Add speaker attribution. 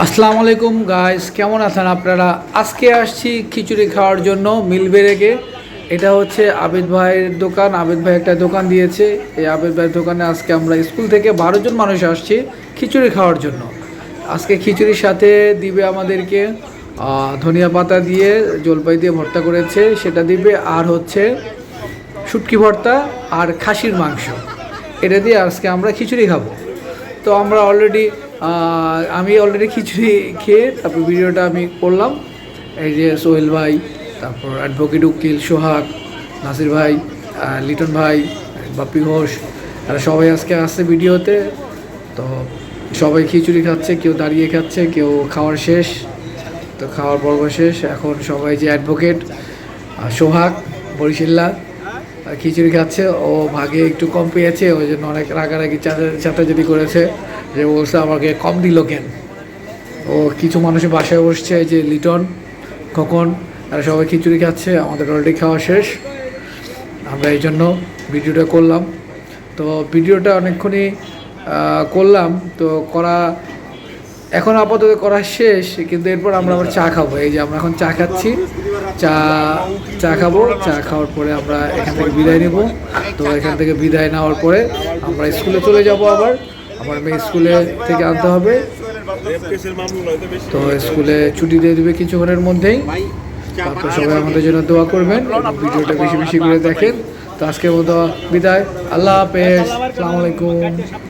Speaker 1: আসসালামু আলাইকুম গাইস, কেমন আছেন আপনারা? আজকে আসছি খিচুড়ি খাওয়ার জন্য মিলবেরেকে। এটা হচ্ছে আবিদ ভাইয়ের দোকান। আবিদ ভাই একটা দোকান দিয়েছে। এই আবিদ ভাইয়ের দোকানে আজকে আমরা স্কুল থেকে 12 জন মানুষ আসছি খিচুড়ি খাওয়ার জন্য। আজকে খিচুড়ির সাথে দিবে আমাদেরকে ধনিয়া পাতা দিয়ে, জলপাই দিয়ে ভর্তা করেছে, সেটা দিবে। আর হচ্ছে শুটকি ভর্তা আর খাসির মাংস। এটা দিয়ে আজকে আমরা খিচুড়ি খাবো। তো আমরা আমি অলরেডি খিচুড়ি খেয়ে তারপর ভিডিওটা আমি করলাম। এই যে সোহেল ভাই, তারপর অ্যাডভোকেট উকিল সোহাগ, নাসির ভাই, লিটন ভাই, বাপ্পি ঘোষ, এরা সবাই আজকে আসছে ভিডিওতে। তো সবাই খিচুড়ি খাচ্ছে, কেউ দাঁড়িয়ে খাচ্ছে, কেউ খাওয়ার শেষ। তো খাওয়ার পর্ব শেষ। এখন সবাই যে অ্যাডভোকেট সোহাগ বরিশিল্লা খিচুড়ি খাচ্ছে। ও ভাগে একটু কম পেয়েছে, ওই জন্য অনেক রাগারাগি চাটাচাটি করেছে, যে বলছে আমাকে কম দিল কেন। ও কিছু মানুষের বাসায় বসছে, এই যে লিটন, খোকন, তারা সবাই খিচুড়ি খাচ্ছে। আমাদের অলরেডি খাওয়া শেষ। আমরা এই জন্য ভিডিওটা করলাম। তো ভিডিওটা অনেকক্ষণই করলাম। তো এখন আপাতত করা শেষ, কিন্তু এরপর আমরা আবার চা খাবো। এই যে আমরা এখন চা খাচ্ছি, চা খাবো। চা খাওয়ার পরে আমরা এখান থেকে বিদায় নেব। তো এখান থেকে বিদায় নেওয়ার পরে আমরা স্কুলে চলে যাব। আবার আমার মেয়ে স্কুলে থেকে আনতে হবে। তো স্কুলে ছুটি দিয়ে দেবে কিছুক্ষণের মধ্যেই। তারপর সবাই আমাদের জন্য দোয়া করবেন, ভিডিওটা বেশি বেশি করে দেখেন। তো আজকের মতো বিদায়, আল্লাহ হাফেজ, আসসালামু আলাইকুম।